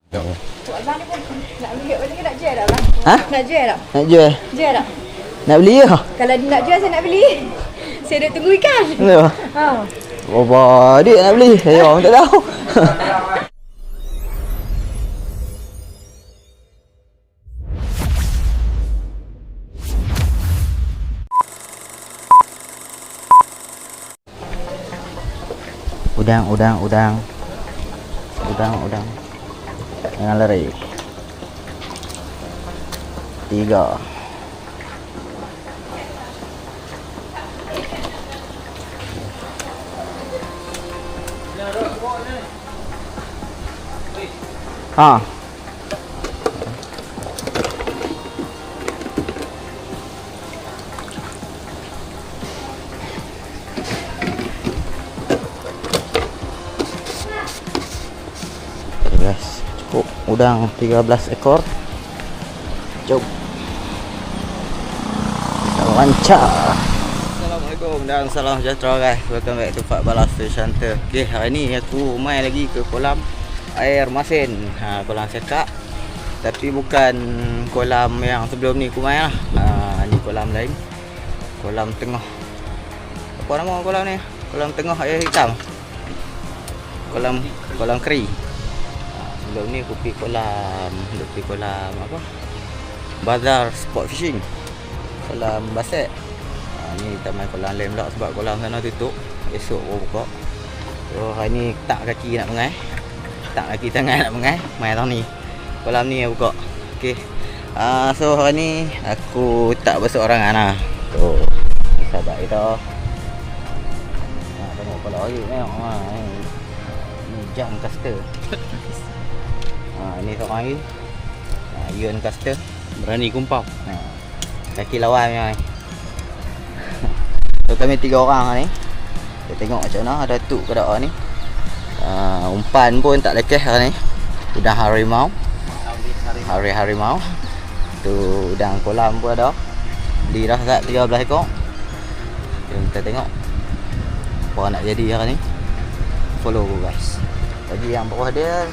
Abang ni pun nak beli kat mana ke nak jual tak abang? Ha? Nak jual tak? Nak jual? Jual tak? Nak beli ke? Kalau dia nak jual saya nak beli. Saya duk tunggu ikan. Ya. Ha. Berapa duit nak beli? Saya orang tak tahu. Udang. Jangan lari. 3. Ha. Guys, cukup udang 13 ekor. Jom kita lancar. Assalamualaikum dan salam sejahtera guys. Welcome back to Fat Balas Fish Hunter. Okay, hari ni aku main lagi ke kolam air masin, kolam sekak. Tapi bukan kolam yang sebelum ni aku main lah. Ni kolam lain, kolam tengah. Apa nama kolam ni? Kolam tengah air hitam. Kolam keri. Sebelum ni aku pergi kolam apa? Bazar sport fishing. Kolam Baset. Ni kita main kolam lain pula sebab kolam sana tutup. Esok baru buka. So hari ni tak kaki nak mengai. Tak kaki tangan nak mengai. Main tahun ni. Kolam ni yang buka. Okey. So hari ni aku tak berseorangan lah. So sahabat kita. Tengok kalau air tengok. Ni jam caster. Ini seorang lagi. Yuan caster berani kumpau. Kaki lawan ni. So kami 3 orang ni. Kita tengok macam mana ada tuk ke tak ni. Umpan pun tak lekeh ni. Udang harimau. Harimau. Tu udang kolam pun ada. Beli dah 13 ekor. Jom kita tengok apa nak jadi hari ni. Follow guys. Bagi yang bawah dia,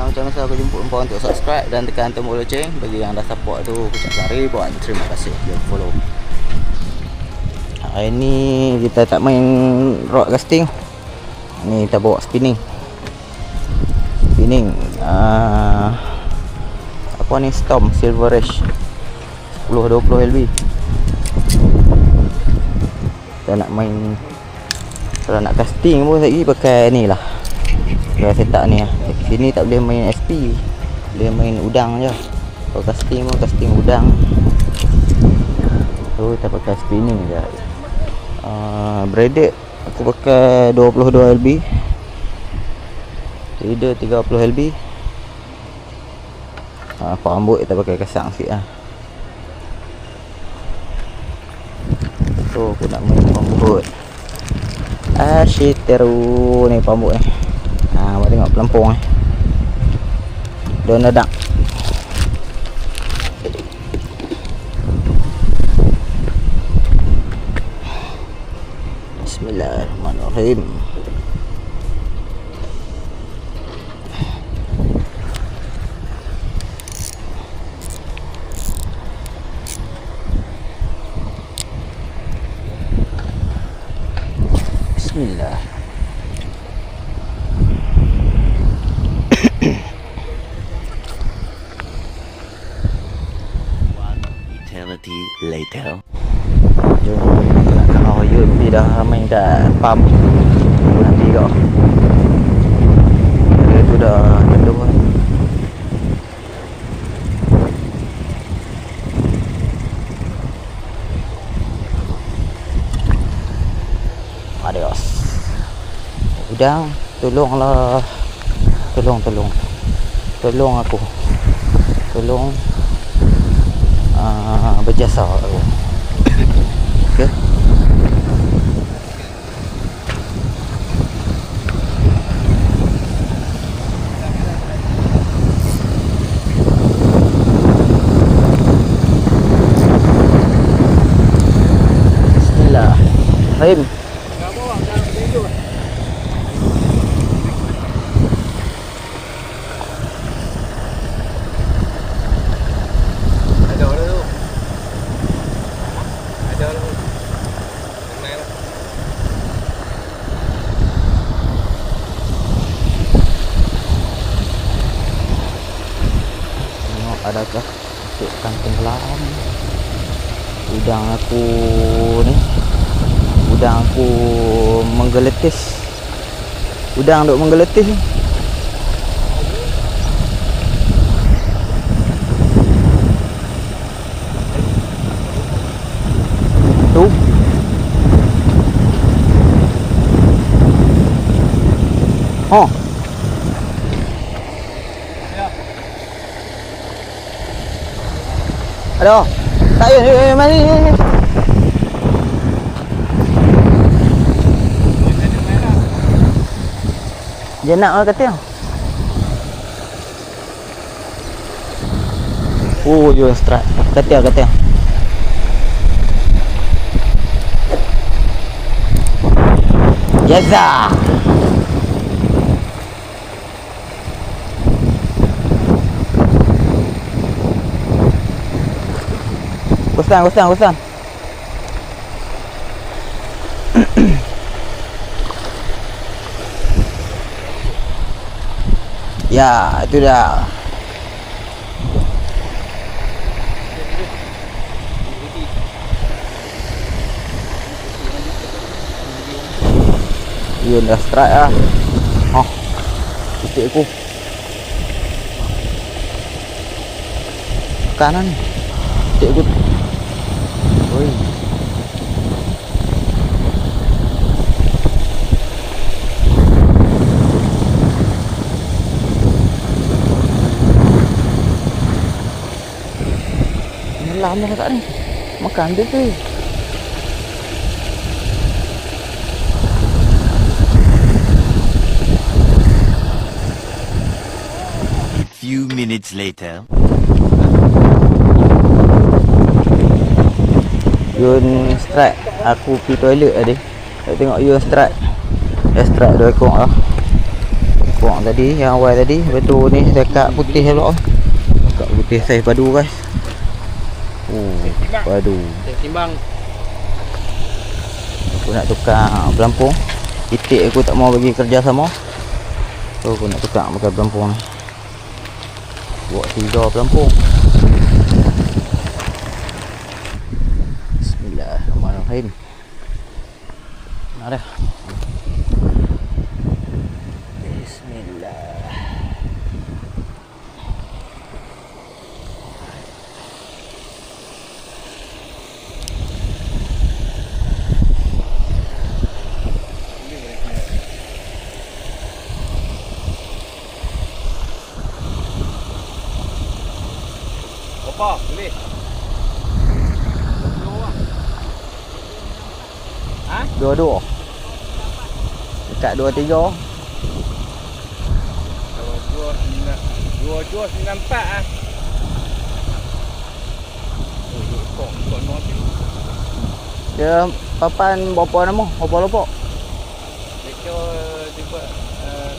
macam biasa aku jemput hangpa untuk subscribe dan tekan tombol loceng. Bagi yang dah support tu, aku ucapkan ribuan terima kasih. Jom follow. Hari ni kita tak main rod casting. Ni kita bawa spinning. Apa ni, Storm Silver Rush 10-20 LB. Kita nak main, kalau nak casting pun lagi pakai ni lah. Kalau setup ni lah. Sini tak boleh main SP, boleh main udang je. Kalau casting pun casting udang. So kita pakai spinning je. Braided aku pakai 22 LB. Leader 30 LB. Rambut kita pakai kasang sikit lah. So aku nak main rambut. Asyik teru ni rambut ni. Abang tengok pelampung ni. Daun dadak. Bismillahirrahmanirrahim. Bismillah. Eternity later. Jom nak kalau Yun pergi dah main kat pump. Nanti kau dia tu dah teduh kan. Adios. Udang, tolonglah. Tolong aku. Tolong berjasa aku. Okay. Bismillahirrahmanirrahim. Adakah masukkan tenggelam? Udang aku ni, udang aku menggeletis. Udang duk menggeletis ni. Tu. Oh. Aduh. Tak ya, mari. Dia nak lah kata. Oh, you strike. Kata. Yaza. Kosan. Ya, itu dah. Dia dah strike lah. Oh, titik aku. Kanan ni. Titik aku. Oi. Lama kat ni. Makan dia tu. Few minutes later. Yun strike. Aku pergi toilet tadi. Tak tengok Yun strike. Dia strike 2 ekor lah. Ekor tadi, yang awal tadi. Lepas tu ni dekat putih pula. Dekat putih saiz padu guys. Padu. Timbang. Aku nak tukar pelampung. Itik aku tak mau bagi kerja sama. So aku nak tukar pakai pelampung ni. Buat 3 pelampung. Bismillahirrahmanirrahim. Ada. Bismillah. Apa? Boleh. Ha? Dua-dua. Dekat 2-3. Kalau 294 ah. Kok nanti. Dia papan berapa nama? Berapa lopok? Mereka tiba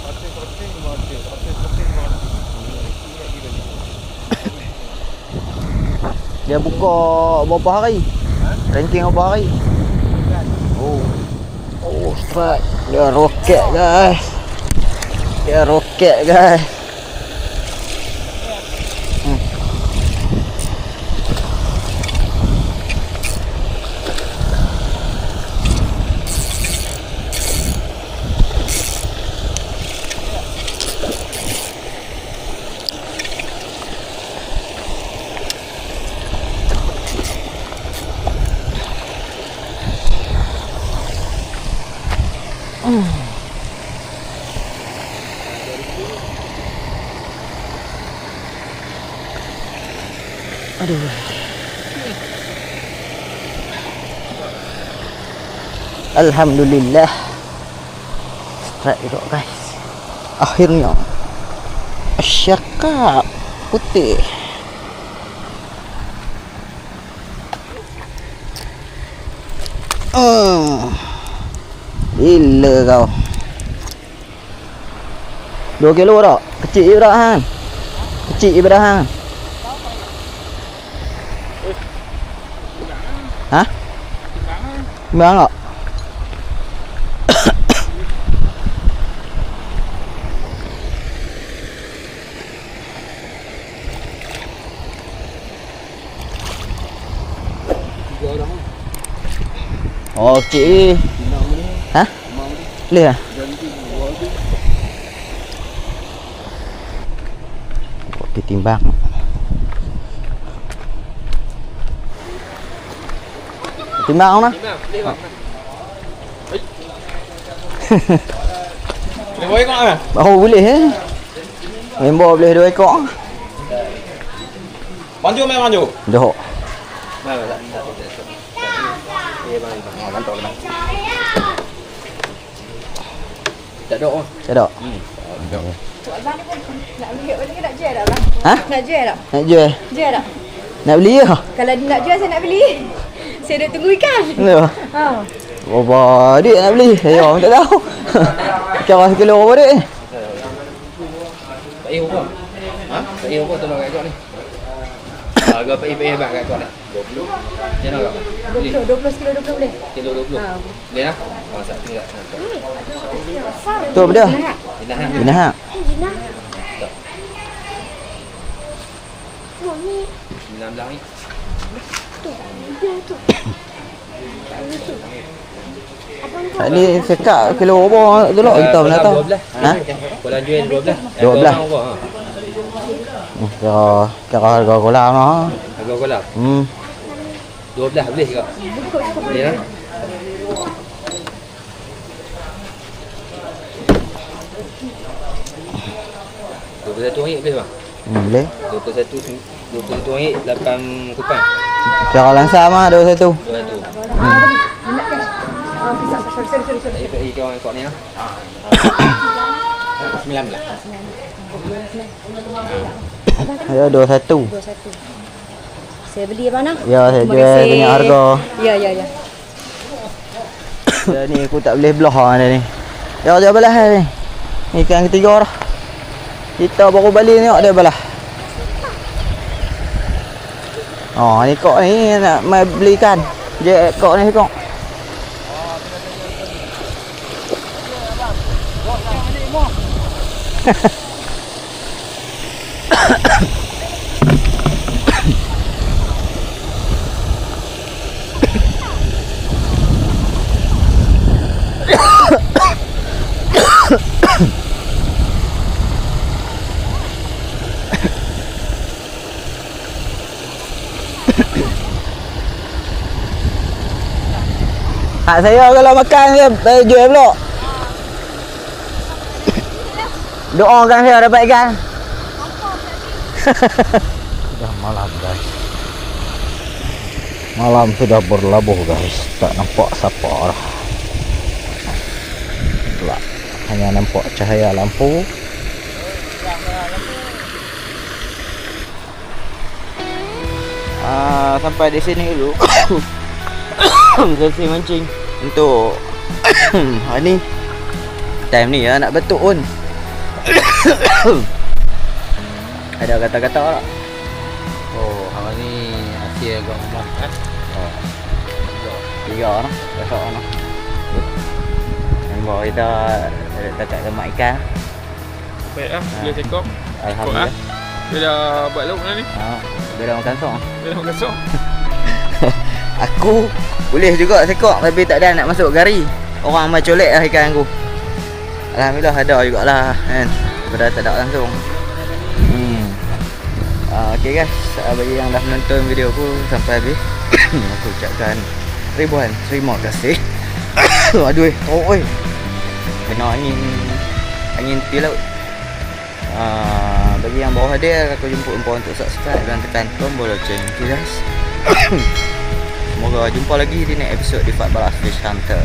kote mati. Dia buka berapa hari? Ranking berapa hari? Oh, strike. Dia roket guys. Aduh. Alhamdulillah. Strike itu guys. Akhirnya. Syakap putih. Gila kau. 2 kilo tak? Kecil je tak Han? Kecil je dah Han? Hah? Timbang tak? Oh, kecil ni. Ha? Boleh lah? Pergi timbang. Timbang kau nak? Boleh bawa ikut kan? Oh, boleh Member boleh 2 ekor. Manju main manju. Dah. Tak ada oh. Tak ada. Tu abang ni pun nak beli balik nak jual tak bang? Ha? Nak jual tak? Nak jual? Jual tak? Nak beli ke? Kalau dia nak jual saya nak beli. Saya duk tunggu ikan. Ya. Ha. Berapa duit nak beli? Saya tak tahu. Kira sekilo berapa duit? Pak Ihu apa? Ha? Pak Ihu apa tolong kat kau ni? Harga Pak Ihu bang kat kau ni. 20. Macam mana kau? 20 kilo 20 boleh. Kilo 20. Ha. Boleh lah? Masak tinggal. Tu apa dia? Dah ha. Bina hak. Bilang ni. Tadi sekak kilo berapa dulu kita pernah tahu. Ha? Kalau jual 12. 12. Kira harga kolam lah. Harga kolam. 12 boleh juga. Boleh lah. RM21 boleh bang? Boleh. 21 ringgit 8 kupang. Kira langsam lah 21. 21. Sorry. Kau yang kau ni lah. 19. Ya 21. Saya beli apa nak? Ya saya jual dengan harga. Ya. Ya ni aku tak boleh belah dah ni. Ya dia belah ni. Ni ikan ketiga dah. Kita baru balik tengok dia belah. Oh ni kok ni nak mai beli ikan. Je kok ni kok. Hak saya kalau makan saya jual pula. Doakan saya dapat ikan. Sudah malam guys. Malam sudah berlabuh guys. Tak nampak siapa dah. Gelap. Hanya nampak cahaya lampu. Sampai di sini dulu. Sesi mancing untuk hari ni. Time ni nak betul pun. Ada kata-kata tak? Oh, hari ni hasil agak lemah kan? Oh. 3 noh. Besok noh. Memang kita dekat lemak ikan. Baiklah, boleh cekok. Alhamdulillah. Dia dah buat lauk dah ni. Dia dah makan sok. Dia dah makan sok. Aku boleh juga sekok tapi tak ada nak masuk gari. Orang mai colek lah ikan aku. Alhamdulillah ada jugalah kan. Daripada tak ada langsung. Okay guys, bagi yang dah menonton video aku sampai habis, aku ucapkan ribuan terima kasih. Aduh, teruk oi. Kena angin tepi laut. Bagi yang bawah hadir, aku jemput hangpa untuk subscribe dan tekan tombol loceng. Okay guys. Semoga jumpa lagi di next episode di Fat Balas Fish Hunter.